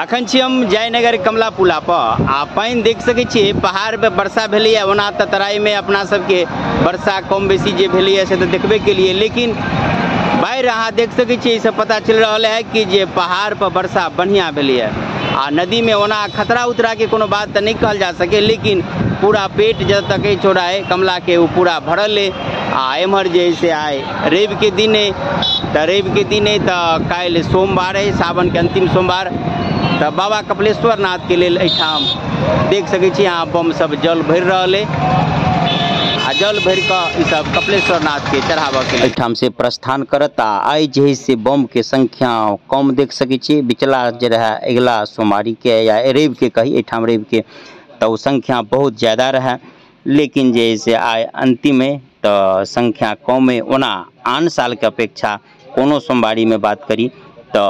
अखन छी हम जयनगर कमला पुला पर आ पानी देख सकै छियै पहाड़ पे वर्षा भेलैया। ओना तऽ तराई में अपना सबके वर्षा कम बेसी जे भेलैया से तऽ देखबे केलिए, लेकिन बाढ़ि अहाँ देख सकै छियै इससे पता चल रहा है कि जे पहाड़ पर वर्षा बढ़िया भेलैया। आ नदी में ओना खतरा उतरा के कोनो बात तऽ नहीं कहल जा सके, लेकिन पूरा पेट जब तक छोड़ा है कमला के वो पूरा भरल है। आ एम्हर जे से आए रवि के दिन है तो रवि के दिन है तो काल्हि सोमवार है, सावन के अंतिम सोमवार। तो बाबा कपिलेश्वर नाथ के लेल एठाम देख सकै छी अहाँ बम सब जल भरि रहल है आ जल भरि कऽ ई सब कपिलेश्वर नाथ के चढ़ाबऽ के लेल एठाम से प्रस्थान करत। आ आइ जे है से बम के संख्या कम देख सकै छी। बिचला जे रहा अगिला सोमवारी के या रवि के कही एठाम रवि के तो संख्या बहुत ज़्यादा रहा, लेकिन जे है से आइ अंतिम है तो संख्या कम है। ओना आन साल के अपेक्षा कोनो सोमवारी में बात करी तो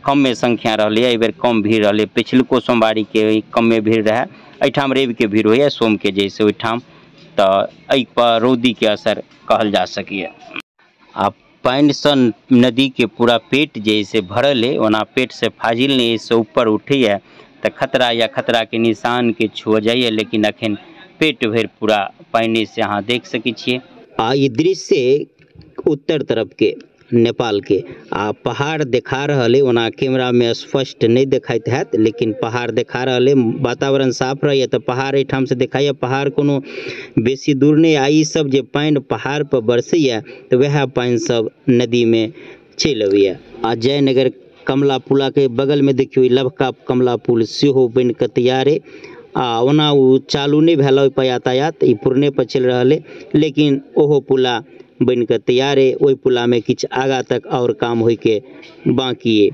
कम में संख्या रही है, बेर कम भीड़ रही। पिछलको सोमवारी के कम में भीड़ रहा, एठाम रवि के भीड़ होइए सोम के जैसे ओठाम तो एहि पर रौदी के असर कहल जा सके। आ पानि से नदी के पूरा पेट जैसे भरल है, ओना पेट से फाजिल नहीं से ऊपर उठे तो खतरा या खतरा के निशान के छुआ जाइए, लेकिन अखन पेट भर पूरा पानी से अहाँ देख सकै छियै। आ ये दृश्य उत्तर तरफ के नेपाल के आ पहाड़ देखा रहल है। ओना कैमरा में स्पष्ट नहीं देखाइत हैत, लेकिन पहाड़ देखा रहल है। वातावरण साफ रहे तो पहाड़ एठाम से देखाइए। पहाड़ कोनो बेसी दूर नहीं। आई सब जे पानी पहाड़ पर बरसैया तो वह पानी सब नदी में चलि अबैया। आ जयनगर कमला पुला के बगल में देखियो लबका कमला पुल सेहो बन के तैयार है। आ ओना वो चालू नहीं भेल पर यातायात ई पुरने पर चल रहा है, लेकिन ओहो पुला बन के तैयार है। ओहि पुला में किछ आगा तक और काम होय के बाकी है।